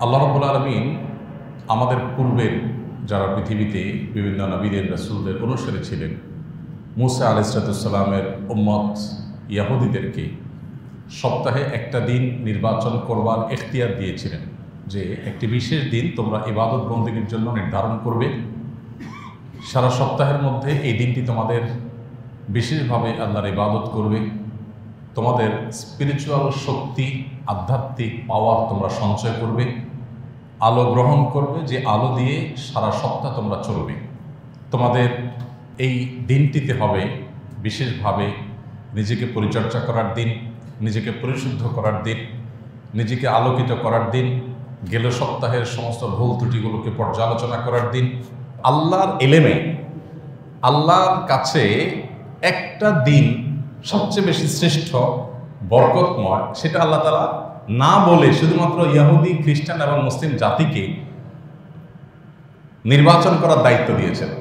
আল্লাহ রাব্বুল আলামিন আমাদের পূর্বের যারা পৃথিবীতে বিভিন্ন নবীদের রাসূলদের অনুসারী ছিলেন, মুসা আলাইহিসসালামের উম্মত ইয়াহুদীদেরকে সপ্তাহে একটা দিন নির্বাচন করবার এখতিয়ার দিয়েছিলেন যে একটি বিশেষ দিন তোমরা ইবাদত বন্দেগীর জন্য নির্ধারণ করবে। সারা সপ্তাহের মধ্যে এই দিনটি তোমাদের বিশেষভাবে আল্লাহর ইবাদত করবে, তোমাদের স্পিরিচুয়াল শক্তি, আধ্যাত্মিক পাওয়ার তোমরা সঞ্চয় করবে, আলো গ্রহণ করবে, যে আলো দিয়ে সারা সপ্তাহ তোমরা চলবে। তোমাদের এই দিনটিতে হবে বিশেষভাবে নিজেকে পরিচর্যা করার দিন, নিজেকে পরিশুদ্ধ করার দিন, নিজেকে আলোকিত করার দিন, গেল সপ্তাহের সমস্ত ভুল ত্রুটিগুলোকে পর্যালোচনা করার দিন। আল্লাহর এলেমে আল্লাহর কাছে একটা দিন সবচেয়ে বেশি শ্রেষ্ঠ, বরকতময়, সেটা আল্লাহ তাআলা না বলে শুধুমাত্র ইহুদি, খ্রিস্টান এবং মুসলিম জাতিকে নির্বাচন করার দায়িত্ব দিয়েছেন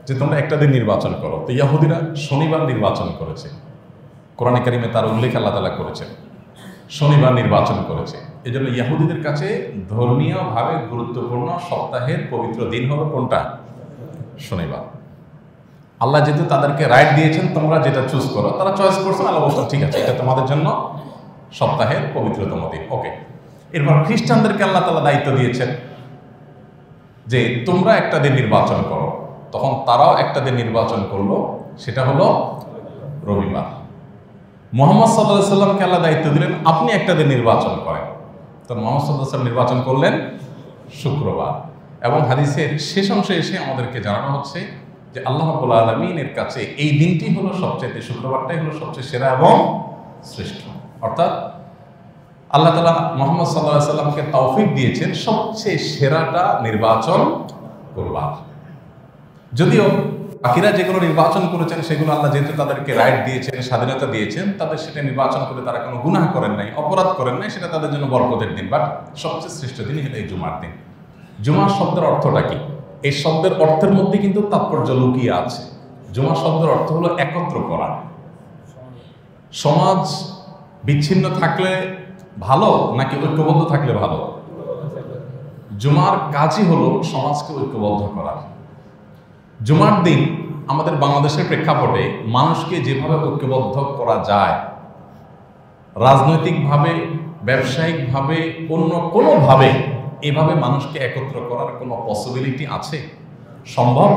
যে তোমরা একটা দিন নির্বাচন করো। তো ইহুদিরা শনিবার নির্বাচন করেছে, কোরআনে কারিমে তার উল্লেখ আল্লাহ তাআলা করেছেন, শনিবার নির্বাচন করেছে। এই জন্য ইহুদিদের কাছে ধর্মীয়ভাবে গুরুত্বপূর্ণ সপ্তাহের পবিত্র দিন হলো কোনটা? শনিবার। আল্লাহ যেহেতু তাদেরকে রাইট দিয়েছেন তোমরা যেটা চুজ করো, তারা চয়েস করছেন, আল্লাহ বলছেন ঠিক আছে, এটা তোমাদের জন্য সপ্তাহের পবিত্রতম দিন। ওকে। এরপর খ্রিস্টানদেরকে আল্লাহ তাআলা দায়িত্ব দিয়েছেন যে তোমরা একটা দিন নির্বাচন করো। তখন তারাও একটা দিন নির্বাচন করলো, সেটা হলো রবিবার। মুহাম্মদ সাল্লাল্লাহু আলাইহি সাল্লামকে আল্লাহ দায়িত্ব দিলেন আপনি একটা দিন নির্বাচন করেন। তো মুহাম্মদ সাল্লাল্লাহু আলাইহি সাল্লাম নির্বাচন করলেন শুক্রবার। এবং হাদিসের শেষ অংশে এসে আমাদেরকে জানানো হচ্ছে যে আল্লাহ রাব্বুল আলামিনের কাছে এই দিনটি হলো সবচেয়ে, শুক্রবারটাই হলো সবচেয়ে সেরা এবং শ্রেষ্ঠ। অর্থাৎ আল্লাহ তাআলা মুহাম্মদ সাল্লাল্লাহু আলাইহি সাল্লামকে তৌফিক দিয়েছেন সবচেয়ে সেরাটা নির্বাচন করবার। যদিও বাকিরা যেগুলো নির্বাচন করেছেন সেগুলো আল্লাহ যেহেতু তাদেরকে রাইট দিয়েছেন, স্বাধীনতা দিয়েছেন, তাদের সেটা নির্বাচন করে তারা কোনো গুনাহ করেন নাই, অপরাধ করেন নাই, সেটা তাদের জন্য বরকতের দিন। বাট সবচেয়ে শ্রেষ্ঠ দিনই হলো এই জুমার দিন। জুমা শব্দের অর্থটা কি? এই শব্দের অর্থের মধ্যে কিন্তু তাৎপর্য লুকিয়ে আছে। জুমা শব্দের অর্থ হলো একত্র করা। সমাজ বিচ্ছিন্ন থাকলে ভালো নাকি ঐক্যবদ্ধ থাকলে ভালো? জুমার কাজই হলো সমাজকে ঐক্যবদ্ধ করা। জুমার দিন আমাদের বাংলাদেশের প্রেক্ষাপটে মানুষকে যেভাবে ঐক্যবদ্ধ করা যায়, রাজনৈতিকভাবে, ব্যবসায়িকভাবে, অন্য কোনোভাবে এভাবে মানুষকে একত্র করার কোনো পসিবিলিটি আছে? সম্ভব?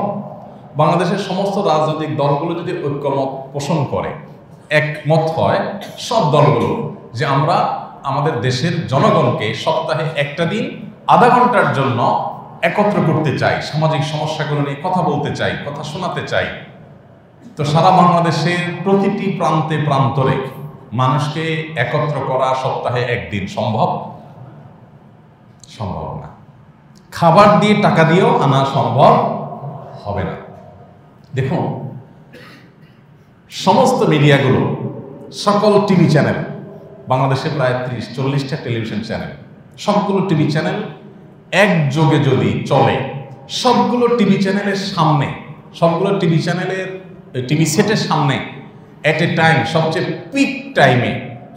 বাংলাদেশের সমস্ত রাজনৈতিক দলগুলো যদি ঐক্যমত পোষণ করে, একমত হয় সব দলগুলো যে আমরা আমাদের দেশের জনগণকে সপ্তাহে একটা দিন আধা ঘন্টার জন্য একত্র করতে চাই, সামাজিক সমস্যাগুলো নিয়ে কথা বলতে চাই, কথা শোনাতে চাই, তো সারা বাংলাদেশের প্রতিটি প্রান্তে প্রান্তরে মানুষকে একত্র করা সপ্তাহে একদিন সম্ভব? সম্ভব না। খাবার দিয়ে, টাকা দিয়েও আনা সম্ভব হবে না। দেখুন, সমস্ত মিডিয়াগুলো, সকল টিভি চ্যানেল, বাংলাদেশে প্রায় 30-40টা টেলিভিশন চ্যানেল, সবগুলো টিভি চ্যানেল একযোগে যদি চলে, সবগুলো টিভি চ্যানেলের সামনে, সবগুলো টিভি চ্যানেলের টিভি সেটের সামনে এট এ টাইম, সবচেয়ে পিক টাইমে,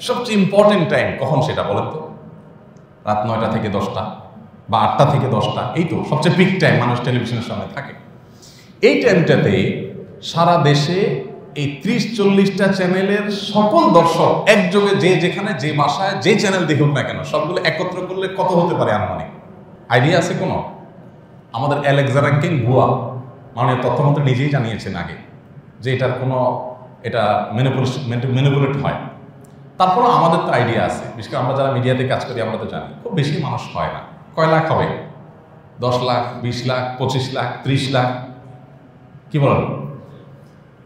সবচেয়ে ইম্পর্টেন্ট টাইম কখন সেটা বলেন তো? রাত 9টা থেকে 10টা বা 8টা থেকে 10টা, এই তো সবচেয়ে পিক টাইম, মানুষ টেলিভিশনের সামনে থাকে। এই টাইমটাতে সারা দেশে এই 30-40টা চ্যানেলের সকল দর্শক একযোগে, যে যেখানে, যে ভাষায়, যে চ্যানেল দেখুক না কেন, সবগুলো একত্র করলে কত হতে পারে আনুমানিক? আইডিয়া আছে কোনো? আমাদের অ্যালেক্সা র্যাঙ্কিং ভুয়া, মাননীয় তথ্যমন্ত্রী নিজেই জানিয়েছেন আগে যে এটার কোনো, এটা ম্যানিপুলেট হয়। তারপরও আমাদের তো আইডিয়া আছে, বিশেষ করে আমরা যারা মিডিয়াতে কাজ করি আমরা তো জানি খুব বেশি মানুষ হয় না। কয় লাখ হবে? 10 লাখ, 20 লাখ, 25 লাখ, 30 লাখ, কি বলেন?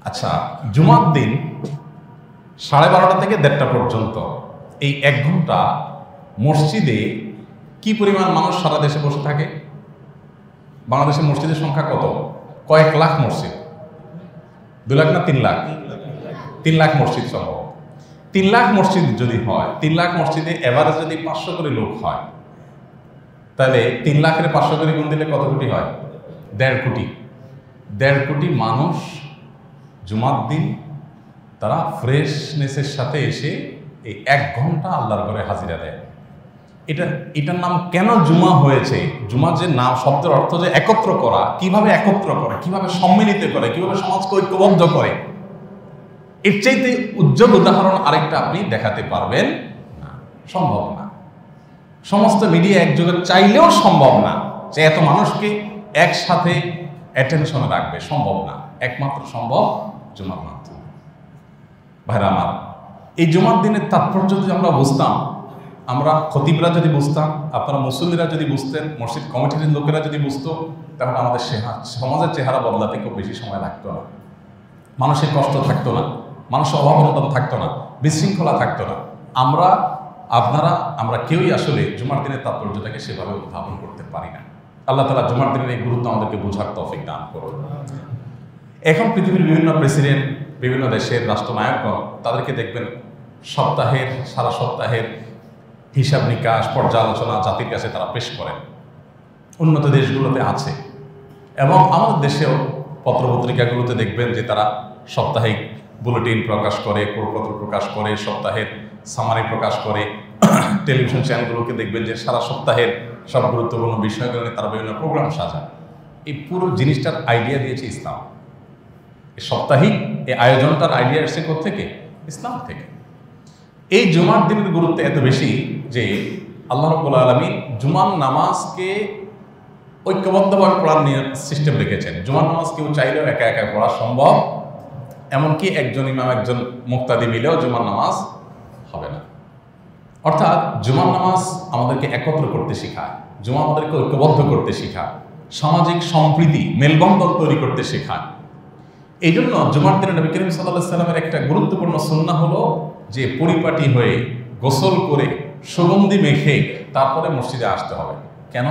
আচ্ছা, জুমার দিন 12:30 থেকে 1:30 পর্যন্ত এই 1 ঘন্টা মসজিদে কি পরিমাণ মানুষ সারা দেশে বসে থাকে? বাংলাদেশের মসজিদের সংখ্যা কত? কয়েক লাখ মসজিদ। 2 লাখ না 3 লাখ? 3 লাখ মসজিদ সম্ভব। 3 লাখ মসজিদ যদি হয়, 3 লাখ মসজিদে এভারেজ যদি 500 করে লোক হয়, তাহলে 3 লাখের 500 করে গুণ দিলে কত কোটি হয়? 1.5 কোটি। 1.5 কোটি মানুষ জুমার দিন তারা ফ্রেশনেসের সাথে এসে এই 1 ঘন্টা আল্লাহর ঘরে হাজিরা দেয়। এটার নাম কেন জুমা হয়েছে? জুমা যে নাম, শব্দের অর্থ যে একত্র করা, কিভাবে একত্র করে, কিভাবে সম্মিলিত করে, কিভাবে সমাজকে ঐক্যবদ্ধ করে, এর চাইতে উজ্জ্বল উদাহরণ আরেকটা আপনি দেখাতে পারবেন না, সম্ভব না। সমস্ত মিডিয়া একযোগে চাইলেও সম্ভব না যে এত মানুষকে একসাথে অ্যাটেনশনে রাখবে, সম্ভব না। একমাত্র সম্ভব জুমার মাধ্যমে। ভাইরা আমার, এই জুমার দিনের তাৎপর্য যদি আমরা বুঝতাম, আমরা খতিবরা যদি বুঝতাম, আপনারা মুসল্লিরা যদি বুঝতেন, মসজিদ কমিটির লোকেরা যদি বুঝতো, তাহলে আমাদের সমাজের চেহারা বদলাতে খুব বেশি সময় লাগতো না, মানুষের কষ্ট থাকতো না, মানুষের অভাব অনটন থাকতো না, বিশৃঙ্খলা থাকতো না। আমরা কেউই আসলে জুমার দিনের তাৎপর্যটাকে সেভাবে উদ্ভাবন করতে পারি না। আল্লাহ তাআলা জুমার দিনের এই গুরুত্ব আমাদেরকে বোঝার তৌফিক দান করুন। এখন পৃথিবীর বিভিন্ন প্রেসিডেন্ট, বিভিন্ন দেশের রাষ্ট্রনায়কগণ, তাদেরকে দেখবেন সারা সপ্তাহের হিসাব নিকাশ, পর্যালোচনা জাতির কাছে তারা পেশ করেন। উন্নত দেশগুলোতে আছে, এবং আমাদের দেশেও পত্রপত্রিকাগুলোতে দেখবেন যে তারা সাপ্তাহিক বুলেটিন প্রকাশ করে, প্রপত্র প্রকাশ করে, সপ্তাহের সামারি প্রকাশ করে। টেলিভিশন চ্যানেলগুলোকে দেখবেন যে সারা সপ্তাহের সব গুরুত্বপূর্ণ বিষয়গুলো নিয়ে তারা বিভিন্ন প্রোগ্রাম সাজায়। এই পুরো জিনিসটার আইডিয়া দিয়েছে ইসলাম। এই সাপ্তাহিক এই আয়োজনটার আইডিয়া এসেছে কোত্থেকে? ইসলাম থেকে। এই জুমার দিনের গুরুত্ব এত বেশি যে আল্লাহ রাব্বুল আলামিন জুমার নামাজকে ঐক্যবদ্ধভাবে পড়ার সিস্টেম রেখেছেন। জুমার নামাজ কেউ চাইলেও একা একা পড়া সম্ভব, এমনকি একজন ইমাম একজন মুক্তাদি মিলেও জুমার নামাজ হবে না। অর্থাৎ জুমার নামাজ আমাদেরকে একত্র করতে শেখায়, জুমা আমাদেরকে ঐক্যবদ্ধ করতে শেখায়, সামাজিক সম্প্রীতি, মেলবন্ধন তৈরি করতে শেখায়। এই জন্য জুমার দিনে নবী করিম সাল্লাল্লাহু আলাইহি সাল্লামের একটা গুরুত্বপূর্ণ সুন্নাহ হলো যে পরিপাটি হয়ে গোসল করে সুগন্ধি মেখে তারপরে মসজিদে আসতে হবে। কেন?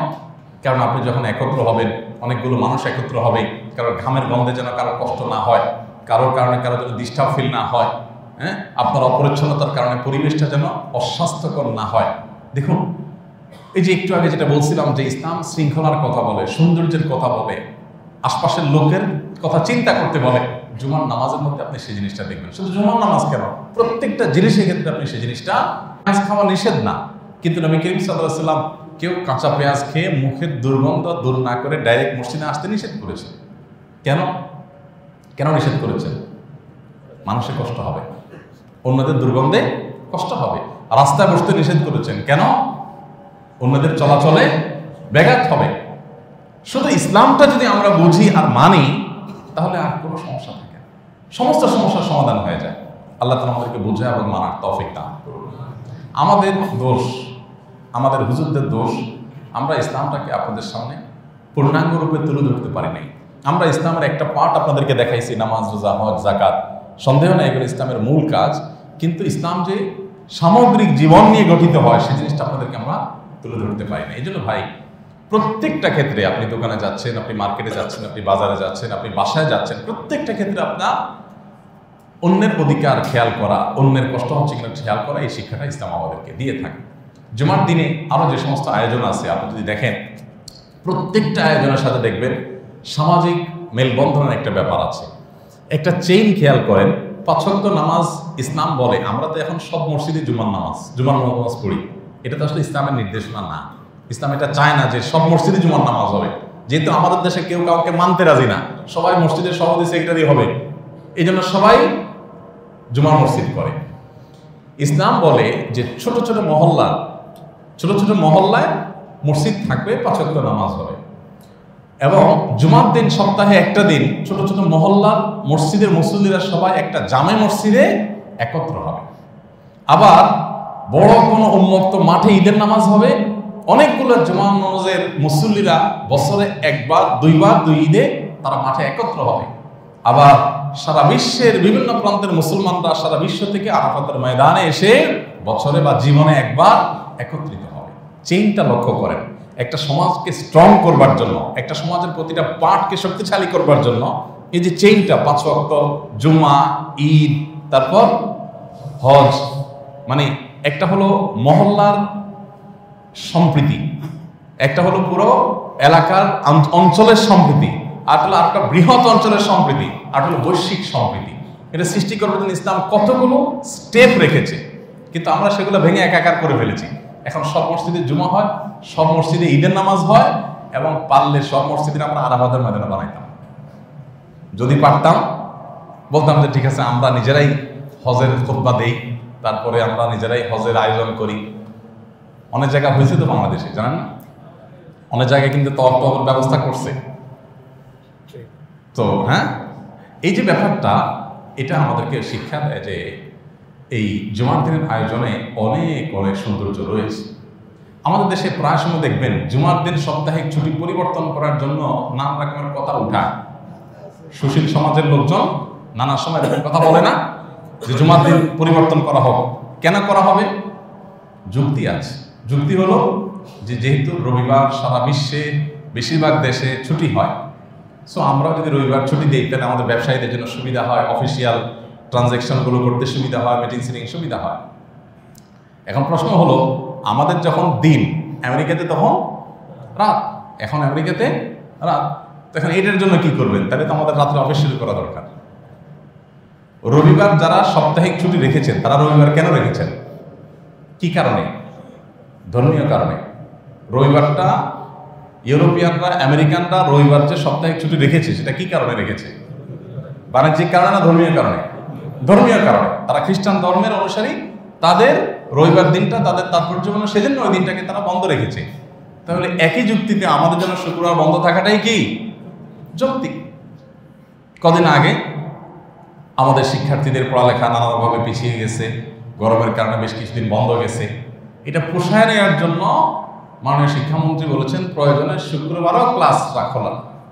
কারণ আপনি যখন একত্র হবেন, অনেকগুলো মানুষ একত্র হবে, কারোর ঘামের গন্ধে যেন কারো কষ্ট না হয়, কারোর কারণে কারো যেন ডিস্টার্ব ফিল না হয়, হ্যাঁ, আপনার অপরিচ্ছন্নতার কারণে পরিবেশটা যেন অস্বাস্থ্যকর না হয়। দেখুন, এই যে একটু আগে যেটা বলছিলাম যে ইসলাম শৃঙ্খলার কথা বলে, সৌন্দর্যের কথা বলে, আশপাশের লোকের কথা চিন্তা করতে বলে, জুমার নামাজের মধ্যে আপনি সেই জিনিসটা দেখবেন। শুধু জুমার নামাজ কেন, প্রত্যেকটা জিনিসের ক্ষেত্রে আপনি সেই জিনিসটা, পেঁয়াজ খাওয়া নিষেধ না, কিন্তু নবী করিম সাল্লাল্লাহু আলাইহি ওয়াসাল্লাম কেউ কাঁচা পেঁয়াজ খেয়ে মুখের দুর্গন্ধ দূর না করে ডাইরেক্ট মসজিদে আসতে নিষেধ করেছে। কেন নিষেধ করেছেন? মানুষের কষ্ট হবে, অন্যদের দুর্গন্ধে কষ্ট হবে। রাস্তায় বসতে নিষেধ করেছেন কেন? অন্যদের চলাচলে ব্যাঘাত হবে। শুধু ইসলামটা যদি আমরা বুঝি আর মানি, তাহলে আর কোনো সমস্যা থাকে না, সমস্ত সমস্যার সমাধান হয়ে যায়। আল্লাহ তাআলা আমাদেরকে বোঝা এবং মানার তৌফিক দান করুন। আমাদের দোষ, আমাদের হুজুরদের দোষ, আমরা ইসলামটাকে আপনাদের সামনে পূর্ণাঙ্গ রূপে তুলে ধরতে পারি নাই। আমরা ইসলামের একটা পার্ট আপনাদেরকে দেখাইছি, নামাজ, রোজা, হজ, যাকাত, সন্দেহ নাই এগুলো ইসলামের মূল কাজ, কিন্তু ইসলাম যে সামগ্রিক জীবন নিয়ে গঠিত হয় সেই জিনিসটা আপনাদেরকে আমরা তুলে ধরতে পারি না। এই জন্য ভাই, প্রত্যেকটা ক্ষেত্রে আপনি দোকানে যাচ্ছেন, আপনি মার্কেটে যাচ্ছেন, আপনি বাজারে যাচ্ছেন, আপনি বাসায় যাচ্ছেন, প্রত্যেকটা ক্ষেত্রে আপনার অন্যের অধিকার খেয়াল করা, অন্যের কষ্ট হচ্ছে কিনা খেয়াল করা, এই শিক্ষাটা ইসলাম আমাদেরকে দিয়ে থাকে। জুমার দিনে আরও যে সমস্ত আয়োজন আছে, আপনি যদি দেখেন প্রত্যেকটা আয়োজনের সাথে দেখবেন সামাজিক মেলবন্ধনের একটা ব্যাপার আছে, একটা চেইন খেয়াল করেন। 5 ওয়াক্ত নামাজ ইসলাম বলে, আমরা তো এখন সব মসজিদে জুমার নামাজ পড়ি, এটা তো আসলে ইসলামের নির্দেশনা না। ইসলাম এটা চায় না যে সব মসজিদে জুমার নামাজ হবে, যেহেতু আমাদের দেশে কেউ কাউকে মানতে রাজি না, সবাই মসজিদের সভাপতি সেক্রেটারি হবে, এই জন্য সবাই জুমার মসজিদ করে। ইসলাম বলে যে ছোট ছোট মহল্লায় মসজিদ থাকবে, 5 ওয়াক্ত নামাজ হবে, এবং জুমার দিন সপ্তাহে একটা দিন ছোট ছোট মহল্লার মসজিদের মুসল্লিরা সবাই একটা জামে মসজিদে একত্র হবে। আবার বড় কোনো উন্মুক্ত মাঠে ঈদের নামাজ হবে, অনেকগুলো জুমার নামাজের মুসল্লিরা বছরে 1 বার 2 বার 2 ঈদে তারা মাঠে একত্র হবে। আবার সারা বিশ্বের বিভিন্ন প্রান্তের মুসলমানরা সারা বিশ্ব থেকে আরাফাতের ময়দানে এসে বছরে বা জীবনে 1 বার একত্রিত হবে। চেইনটা লক্ষ্য করেন, একটা সমাজকে স্ট্রং করবার জন্য, একটা সমাজের প্রতিটা পার্টকে শক্তিশালী করবার জন্য এই যে চেইনটা, 5 ওয়াক্ত, জুমা, ঈদ, তারপর হজ, মানে একটা হলো মহল্লার সম্প্রীতি, একটা হলো পুরো এলাকার অঞ্চলের সম্প্রীতি, আর হলো একটা বৃহৎ অঞ্চলের সম্প্রীতি, আর হলো বৈশ্বিক সম্প্রীতি। এটা সৃষ্টি করবার জন্য ইসলাম কতগুলো স্টেপ রেখেছে, কিন্তু আমরা সেগুলো ভেঙে একাকার করে ফেলেছি। এখন সব মসজিদে জুমা হয়, সব মসজিদে ঈদের নামাজ হয়, এবং পারলে সব মসজিদে আমরা আরাফাতের ময়দানে বানাইতাম। যদি পারতাম বলতাম যে ঠিক আছে আমরা নিজেরাই হজের খুতবা দেই, তারপরে আমরা নিজেরাই হজের আয়োজন করি। অনেক জায়গা হয়েছে তো বাংলাদেশে, জানেন না? অনেক জায়গায় কিন্তু তওয়াফের ব্যবস্থা করছে। তো হ্যাঁ, এই যে ব্যাপারটা, এটা আমাদেরকে শিক্ষা দেয় যে এই জুমার দিনের আয়োজনে অনেক অনেক সৌন্দর্য রয়েছে। আমাদের দেশে প্রায় সময় দেখবেন জুমার দিন সাপ্তাহিক ছুটি পরিবর্তন করার জন্য নানা রকমের কথা উঠায়। সুশীল সমাজের লোকজন নানা সময় এরকম কথা বলে না যে জুমার দিন পরিবর্তন করা হোক। কেন করা হবে? যুক্তি আছে। যুক্তি হলো যে যেহেতু রবিবার সারা বিশ্বে বেশিরভাগ দেশে ছুটি হয়, সো আমরা যদি রবিবার ছুটি দিই তাহলে আমাদের ব্যবসায়ীদের জন্য সুবিধা হয়, অফিসিয়াল ট্রানজ্যাকশনগুলো করতে সুবিধা হয়, মিটিং সিটিং সুবিধা হয়। এখন প্রশ্ন হলো, আমাদের যখন দিন, আমেরিকাতে তখন রাত, এখন আমেরিকাতে রাত, তখন এটার জন্য কি করবেন? তাহলে তো আমাদের রাত্রে অফিস শুরু করা দরকার। রবিবার যারা সাপ্তাহিক ছুটি রেখেছেন তারা রবিবার কেন রেখেছেন? কি কারণে? ধর্মীয় কারণে। রবিবারটা ইউরোপিয়ানরা, আমেরিকানরা রবিবার যে সাপ্তাহিক ছুটি রেখেছে সেটা কি কারণে রেখেছে? বাণিজ্যিক কারণে না ধর্মীয় কারণে? ধর্মীয় কারণে। তারা খ্রিস্টান ধর্মের অনুসারী, তাদের রবিবার দিনটা তাদের তাৎপর্যপূর্ণ, সেজন্য ওই দিনটাকে তারা বন্ধ রেখেছে। তাহলে একই যুক্তিতে আমাদের জন্য শুক্রবার বন্ধ থাকাটাই কি যৌক্তিক? কদিন আগে আমাদের শিক্ষার্থীদের পড়ালেখা নানাভাবে পিছিয়ে গেছে, গরমের কারণে বেশ কিছুদিন বন্ধ গেছে। এটা পোষায় নেওয়ার জন্য মাননীয় শিক্ষামন্ত্রী বলেছেন প্রয়োজনে শুক্রবারও ক্লাস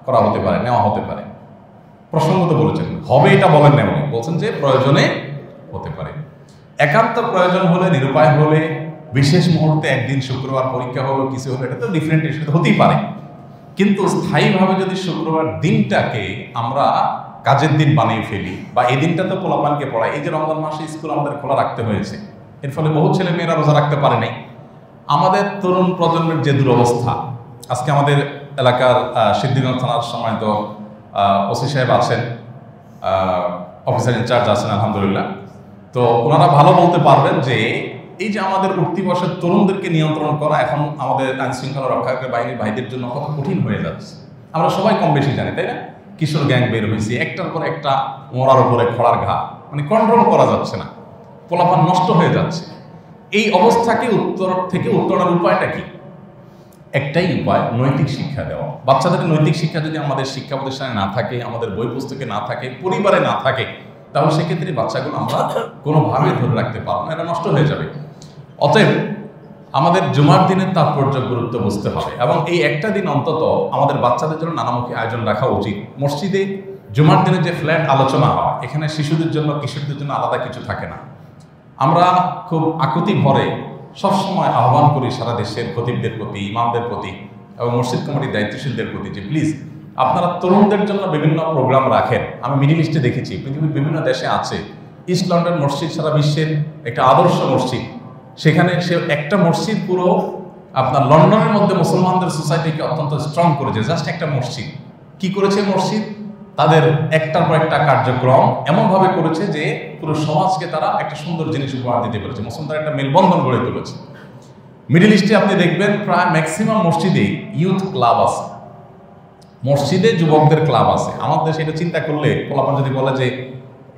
করা হতে পারে, নেওয়া হতে পারে। প্রসঙ্গত বলেছেন, হবে এটা বলেন না, বলছেন যে প্রয়োজনে হতে পারে। একান্ত প্রয়োজন হলে, নিরুপায় হলে, বিশেষ মুহূর্তে একদিন শুক্রবার পরীক্ষা হলো, কিছু হলো, এটা তো ডিফারেন্ট ইস্যু হতেই পারে। কিন্তু স্থায়ীভাবে যদি শুক্রবার দিনটাকে আমরা কাজের দিন বানিয়ে ফেলি, বা এই দিনটা তো পোলাপানকে পড়ায়, এই যে রমজান মাসে স্কুল আমাদের খোলা রাখতে হয়েছে, এর ফলে বহু ছেলে মেয়েরা রোজা রাখতে পারে নাই। আমাদের তরুণ প্রজন্মের যে দুরবস্থা, আজকে আমাদের এলাকার সিদ্ধিগঞ্জ থানার সময় তো ওসি সাহেব আছেন, অফিসার ইনচার্জ আছেন আলহামদুলিল্লাহ। তো ওনারা ভালো বলতে পারবেন যে এই যে আমাদের উঠতি বয়সের তরুণদেরকে নিয়ন্ত্রণ করা এখন আমাদের আইন শৃঙ্খলা রক্ষাকারী বাহিনীর ভাইদের জন্য কত কঠিন হয়ে যাচ্ছে। আমরা সবাই কম বেশি জানি, তাই না? কিশোর গ্যাং বের হয়েছে, একটার পর একটা মোড়ার উপরে খড়ার ঘা, মানে কন্ট্রোল করা যাচ্ছে না, পোলাপান নষ্ট হয়ে যাচ্ছে। এই অবস্থাকে উত্তরণের উপায়টা কি? একটাই উপায়, নৈতিক শিক্ষা দেওয়া। বাচ্চাদের নৈতিক শিক্ষা যদি আমাদের শিক্ষা প্রতিষ্ঠানে না থাকে, আমাদের বই পুস্তকে না থাকে, পরিবারে না থাকে, তাহলে সেক্ষেত্রে বাচ্চাগুলো আমরা কোনোভাবে ধরে রাখতে পারবো না, এটা নষ্ট হয়ে যাবে। অতএব আমাদের জুমার দিনের তাৎপর্য, গুরুত্ব বুঝতে হবে, এবং এই একটা দিন অন্তত আমাদের বাচ্চাদের জন্য নানামুখী আয়োজন রাখা উচিত। মসজিদে জুমার দিনে যে ফ্ল্যাট আলোচনা হয়, এখানে শিশুদের জন্য, কিশোরদের জন্য আলাদা কিছু থাকে না। আমরা খুব আকুতি ভরে সবসময় আহ্বান করি সারা দেশের খতিবদের প্রতি, ইমামদের প্রতি এবং মসজিদ কমিটির দায়িত্বশীলদের প্রতি যে প্লিজ আপনারা তরুণদের জন্য বিভিন্ন প্রোগ্রাম রাখেন। আমি মিডিল ইস্টে দেখেছি, পৃথিবীর বিভিন্ন দেশে আছে। ইস্ট লন্ডন মসজিদ সারা বিশ্বের একটা আদর্শ মসজিদ। সেখানে সে একটা মসজিদ পুরো আপনার লন্ডনের মধ্যে মুসলমানদের সোসাইটিকে অত্যন্ত স্ট্রং করেছে। জাস্ট একটা মসজিদ। কি করেছে মসজিদ? তাদের একটার পর একটা কার্যক্রম এমনভাবে করেছে যে পুরো সমাজকে তারা একটা সুন্দর জিনিস উপহার দিতে পেরেছে। মুসলমানদের একটা মেলবন্ধন গড়ে তুলেছে। মিডিল ইস্টে আপনি দেখবেন প্রায় ম্যাক্সিমাম মসজিদে ইউথ ক্লাব আছে, মসজিদে যুবকদের ক্লাব আছে। আমাদের দেশে এটা চিন্তা করলে পোলাপান যদি বলে যে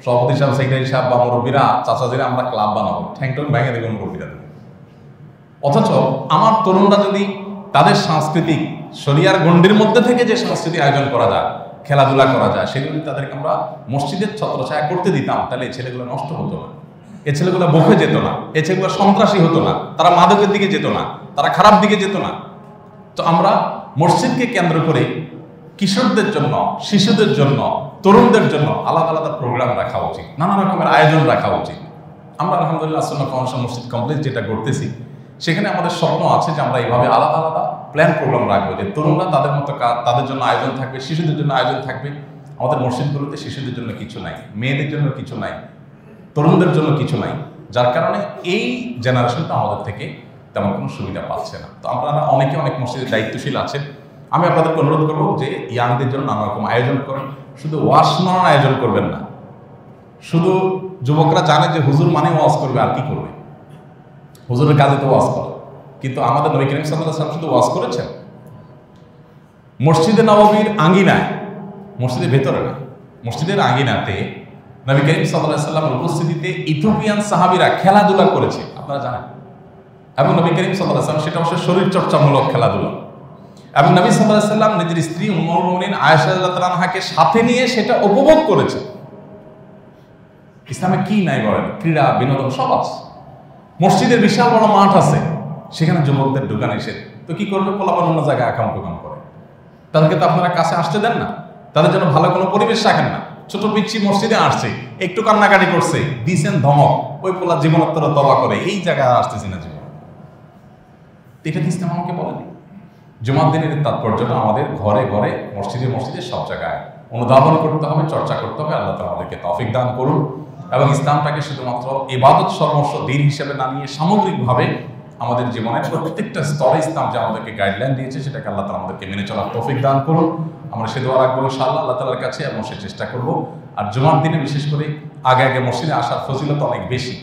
সভাপতি সাহেব, সেক্রেটারি সাহেব বা মুরব্বীরা, চাচাজিরা আমরা ক্লাব বানাবো, ঠ্যাংটন ভেঙে দেবেন মুরব্বীরা। অথচ আমার তরুণরা যদি তাদের সাংস্কৃতিক শরিয়ার গণ্ডির মধ্যে থেকে যে সংস্কৃতি আয়োজন করা যায়, খেলাধুলা করা যায়, সেগুলো তাদেরকে আমরা মসজিদের ছত্রছায়া করতে দিতাম, তাহলে এই ছেলেগুলো নষ্ট হতো না, এ ছেলেগুলো বকে যেত না, এ ছেলেগুলো সন্ত্রাসী হতো না, তারা মাদকের দিকে যেত না, তারা খারাপ দিকে যেত না। তো আমরা মসজিদকে কেন্দ্র করে কিশোরদের জন্য, শিশুদের জন্য, তরুণদের জন্য আলাদা আলাদা প্রোগ্রাম রাখা উচিত, নানা রকমের আয়োজন রাখা উচিত। আমরা আলহামদুলিল্লাহ আসন্না ফাউন্ডেশন মসজিদ কমপ্লেক্স যেটা করতেছি, সেখানে আমাদের স্বপ্ন আছে যে আমরা এইভাবে আলাদা আলাদা প্ল্যান প্রোগ্রাম রাখবো, যে তরুণরা তাদের মতো তাদের জন্য আয়োজন থাকবে, শিশুদের জন্য আয়োজন থাকবে। আমাদের মসজিদগুলোতে শিশুদের জন্য কিছু নাই, মেয়েদের জন্য কিছু নাই, তরুণদের জন্য কিছু নাই, যার কারণে এই জেনারেশনটা আমাদের থেকে তেমন কোনো সুবিধা পাচ্ছে না। তো আপনারা অনেকে অনেক মসজিদের দায়িত্বশীল আছেন, আমি আপনাদেরকে অনুরোধ করবো যে ইয়াংদের জন্য নানা রকম আয়োজন করেন। শুধু ওয়াজ শোনার আয়োজন করবেন না। শুধু যুবকরা জানে যে হুজুর মানে ওয়াজ করবে, আর কি করবে? হুজুরের কাজে তো ওয়াজ করে, কিন্তু আমাদের নবী করিম সাল্লাল্লাহু আলাইহি ওয়াসাল্লাম শুধু ওয়াজ করেছেন মসজিদে নববীর আঙ্গিনায়, মসজিদের ভেতরে না, মসজিদের আঙ্গিনাতে নবী করিম সাল্লাল্লাহু আলাইহি ওয়াসাল্লামের উপস্থিতিতে ইথিওপিয়ান সাহাবীরা খেলাধুলা করেছে, আপনারা জানেন। এবং নবী করিম সাল্লাল্লাহু আলাইহি ওয়াসাল্লাম সেটা অবশ্য শরীর চর্চামূলক খেলাধুলা, এবং নবী সাল্লাল্লাহু আলাইহি ওয়াসাল্লাম নিজের স্ত্রী উম্মুল মুমিনিন আয়েশা রাদিয়াল্লাহু তাআলা আনহাকে সাথে নিয়ে সেটা উপভোগ করেছে। ইসলামে কি নাই বলেন, ক্রীড়া বিনোদন সব আছে। মসজিদের বিশাল বড় মাঠ আছে, সেখানে যুবকদের ঢোকা নিষেধ, তো কি করবে? পোলাপান অন্য জায়গায় আকাম কুকাম করে, তাদেরকে তো আপনারা কাছে আসতে দেন না, তাদের জন্য ভালো কোনো পরিবেশ রাখেন না। ছোট পিচ্ছি মসজিদে আসছে, একটু কান্নাকাটি করছে, দিছেন ধমক, ওই পোলা জীবনোত্তর তবা করে এই জায়গায় আসতেছি না জীবন। এটা কি ইসলাম আমাকে বলেনি? জুমার দিনের তাৎপর্যটা আমাদের ঘরে ঘরে, মসজিদে মসজিদে সব জায়গায় অনুধাবন করতে হবে, চর্চা করতে হবে। আল্লাহ তাআলা আমাদেরকে তৌফিক দান করুন এবং ইসলামটাকে শুধুমাত্র ইবাদত সর্বস্ব দিন হিসেবে না নিয়ে সামগ্রিকভাবে আমাদের জীবনের প্রত্যেকটা স্তরে ইসলাম যে আমাদেরকে গাইডলাইন দিয়েছে সেটাকে আল্লাহ তাআলা আমাদেরকে মেনে চলার তৌফিক দান করুন। আমরা সে দোয়া রাখবো ইনশাআল্লাহ আল্লাহ তাআলার কাছে, এবং সে চেষ্টা করব। আর জুমার দিনে বিশেষ করে আগে আগে মসজিদে আসার ফজিলত অনেক বেশি।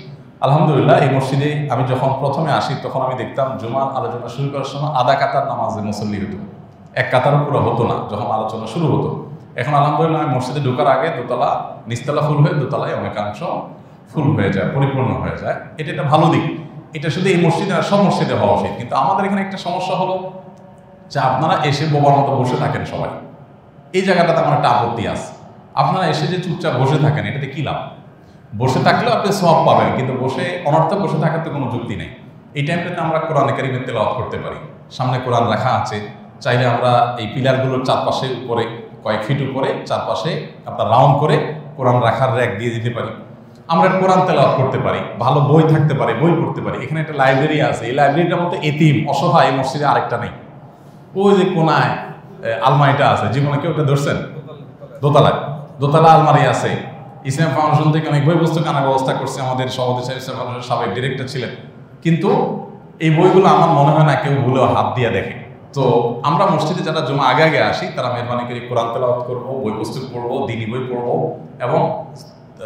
আলহামদুলিল্লাহ, এই মসজিদে আমি যখন প্রথমে আসি তখন আমি দেখতাম জুমার আলোচনা শুরু করার সময় আধা কাতার নামাজে মুসল্লি হতো, এক কাতারও পুরো হতো না যখন আলোচনা শুরু হতো। এখন আলহামদুলিল্লাহ আমি মসজিদে ঢোকার আগে দোতলা, নিচতলা ফুল হয়ে দোতলায় অনেকাংশ ফুল হয়ে যায়, পরিপূর্ণ হয়ে যায়। এটা একটা ভালো দিক। এটা শুধু এই মসজিদে আর সব মসজিদে হওয়া উচিত। কিন্তু আমাদের এখানে একটা সমস্যা হলো যে আপনারা এসে বোবার মতো বসে থাকেন সবাই, এই জায়গাটাতে আমার একটা আপত্তি আছে। আপনারা এসে যে চুপচাপ বসে থাকেন, এটাতে কি লাভ? বসে থাকলেও আপনি সওয়াব পাবেন, কিন্তু বসে অনর্থক বসে থাকার তো কোনো যুক্তি নেই। এই টাইমটাতে আমরা কোরআনে কারীমের তেলাওয়াত করতে পারি, সামনে কোরআন রাখা আছে, চাইলে আমরা এই পিলারগুলোর চারপাশে উপরে কয়েক ফিট উপরে চারপাশে আপনার রাউন্ড করে কোরআন রাখার র্যাক দিয়ে দিতে পারি, আমরা কোরআন তেলাওয়াত করতে পারি, ভালো বই থাকতে পারে, বই পড়তে পারি। এখানে একটা লাইব্রেরি আছে, এই লাইব্রেরিটার মতো এতিম অসহায় এই মসজিদে আরেকটা নেই। ওই যে কোনায় আলমারিটা আছে, জীবনে কেউ ওটা ধরছেন? দোতলায় দোতলা আলমারি আছে। ইসলাম ফাউন্ডেশন থেকে অনেক বই পুস্তক আনার ব্যবস্থা করছে, আমাদের সভাপতি সাহেব ইসলাম ফাউন্ডেশনের সাবেক ডিরেক্টর ছিলেন, কিন্তু এই বইগুলো আমার মনে হয় না কেউ ভুলেও হাত দিয়ে দেখে। তো আমরা মসজিদে যারা জমা আগে আগে আসি তারা মেহরবানি করে কোরআন তেলাওয়াত করবো, বই পুস্তক পড়বো, দিনী বই পড়বো এবং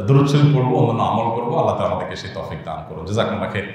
দুরূদ শরীফ পড়বো, অন্যান্য আমল করবো। আল্লাহ তাআলা আমাদেরকে সেই তৌফিক দান করুন। জাযাকুমুল্লাহ খাইর।